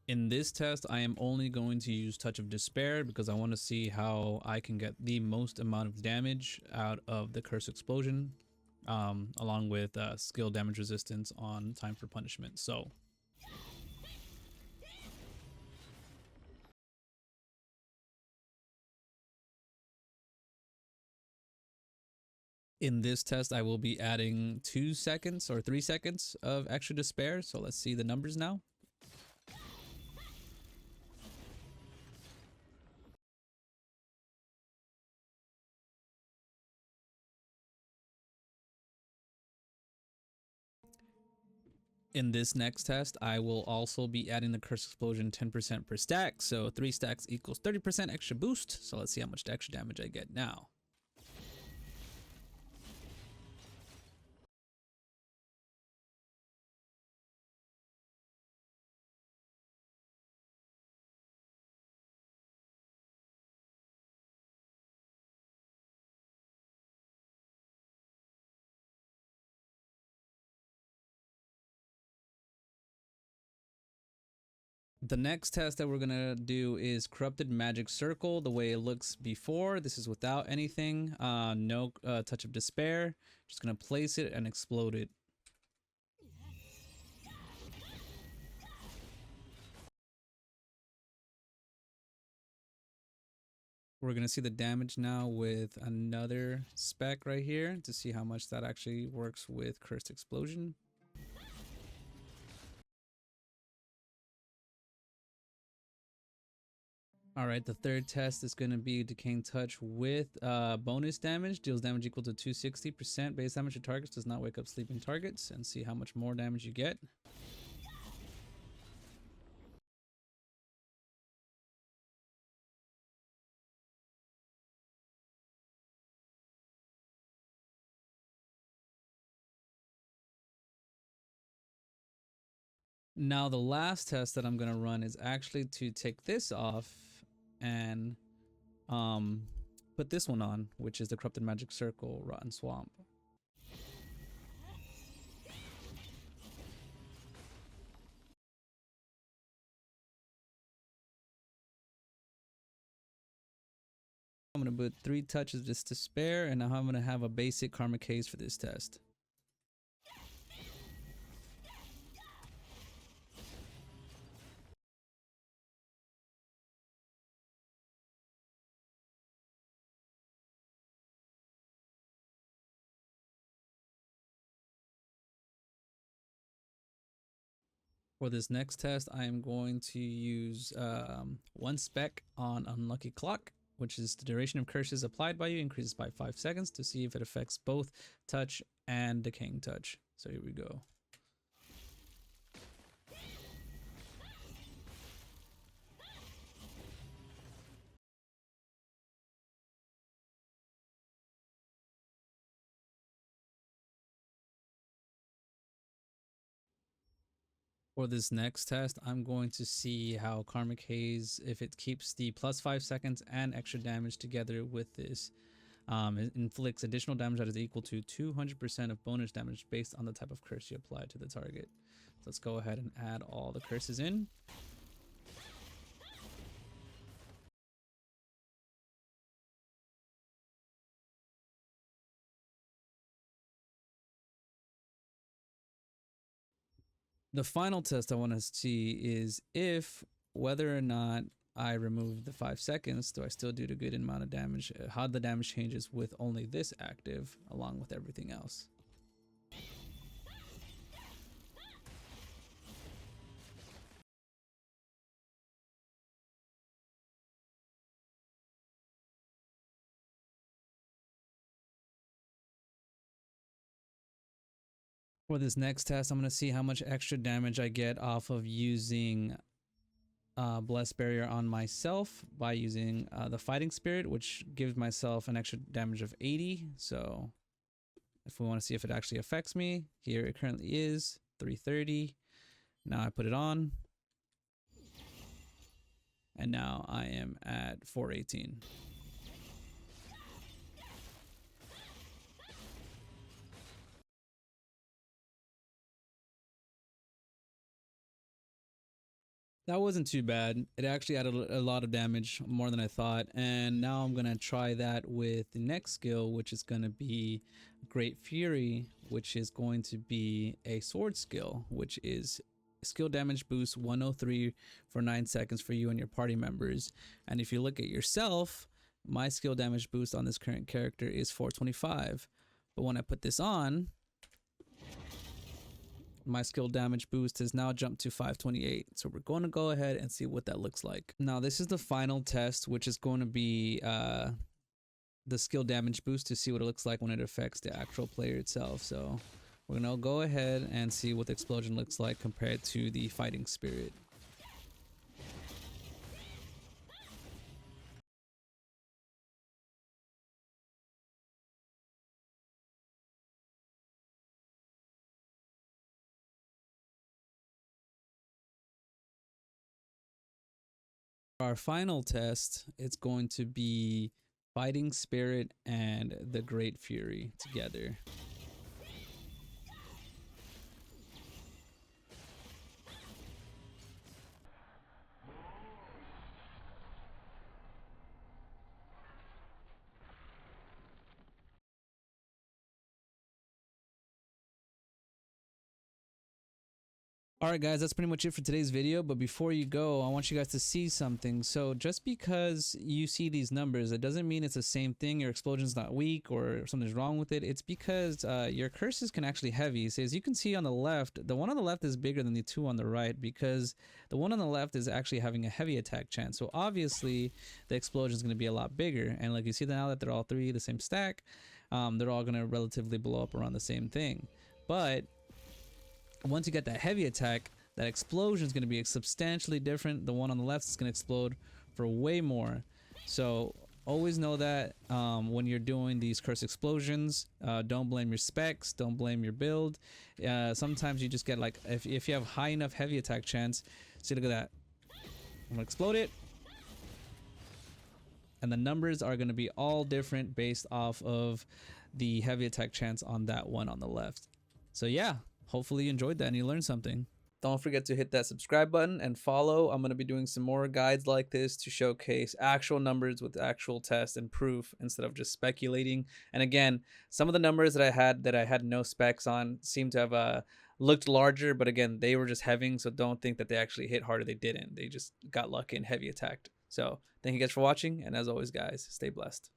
In this test, I am only going to use Touch of Despair because I want to see how I can get the most amount of damage out of the Curse Explosion, along with skill damage resistance on Time for Punishment. So in this test, I will be adding 2 seconds or 3 seconds of extra Despair. So let's see the numbers now. In this next test, I will also be adding the Curse Explosion 10% per stack. So 3 stacks equals 30% extra boost. So let's see how much extra damage I get now. The next test that we're gonna do is Corrupted Magic Circle, the way it looks before. This is without anything, no Touch of Despair. Just gonna place it and explode it. We're gonna see the damage now with another spec right here to see how much that actually works with Cursed Explosion. All right, the third test is going to be Decaying Touch with bonus damage. Deals damage equal to 260%. Base damage to targets. Does not wake up sleeping targets. And see how much more damage you get. Now the last test that I'm going to run is actually to take this off and put this one on, which is the Corrupted Magic Circle Rotten Swamp. I'm going to put 3 touches just to spare, and now I'm going to have a basic Karmic Haze for this test. For this next test, I am going to use 1 spec on Unlucky Clock, which is the duration of curses applied by you increases by 5 seconds to see if it affects both touch and Decaying Touch. So here we go. For this next test, I'm going to see how Karmic Haze, if it keeps the plus 5 seconds and extra damage together with this, it inflicts additional damage that is equal to 200% of bonus damage based on the type of curse you apply to the target. So let's go ahead and add all the curses in. The final test I want to see is if whether or not I remove the 5 seconds, do I still do the good amount of damage? How the damage changes with only this active along with everything else. For this next test, I'm going to see how much extra damage I get off of using Blessed Barrier on myself by using the Fighting Spirit, which gives myself an extra damage of 80. So if we want to see if it actually affects me, here it currently is 330. Now I put it on, and now I am at 418. That wasn't too bad. It actually added a lot of damage, more than I thought. And now I'm going to try that with the next skill, which is going to be Great Fury, which is going to be a sword skill, which is skill damage boost 103 for 9 seconds for you and your party members. And if you look at yourself, my skill damage boost on this current character is 425. But when I put this on, my skill damage boost has now jumped to 528. So we're going to go ahead and see what that looks like. Now this is the final test, which is going to be the skill damage boost to see what it looks like when it affects the actual player itself. So we're going to go ahead and see what the explosion looks like compared to the fighting spirit. Our final test, it's going to be fighting spirit and the great fury together. Alright guys, that's pretty much it for today's video, but before you go, I want you guys to see something. So just because you see these numbers, it doesn't mean it's the same thing, your explosion's not weak or something's wrong with it. It's because your curses can actually heavy. So as you can see on the left, the one on the left is bigger than the two on the right because the one on the left is actually having a heavy attack chance. So obviously the explosion is going to be a lot bigger. And like you see now that they're all three the same stack, they're all going to relatively blow up around the same thing. But once you get that heavy attack, that explosion is going to be substantially different. The one on the left is going to explode for way more. So always know that when you're doing these curse explosions, don't blame your specs, don't blame your build. Sometimes you just get like, if you have high enough heavy attack chance, see, look at that. I'm going to explode it. And the numbers are going to be all different based off of the heavy attack chance on that one on the left. So yeah. Hopefully you enjoyed that and you learned something. Don't forget to hit that subscribe button and follow. I'm going to be doing some more guides like this to showcase actual numbers with actual tests and proof instead of just speculating. And again, some of the numbers that I had no specs on seem to have looked larger, but again, they were just heavy, so don't think that they actually hit harder. They didn't. They just got lucky and heavy attacked. So thank you guys for watching, and as always guys, stay blessed.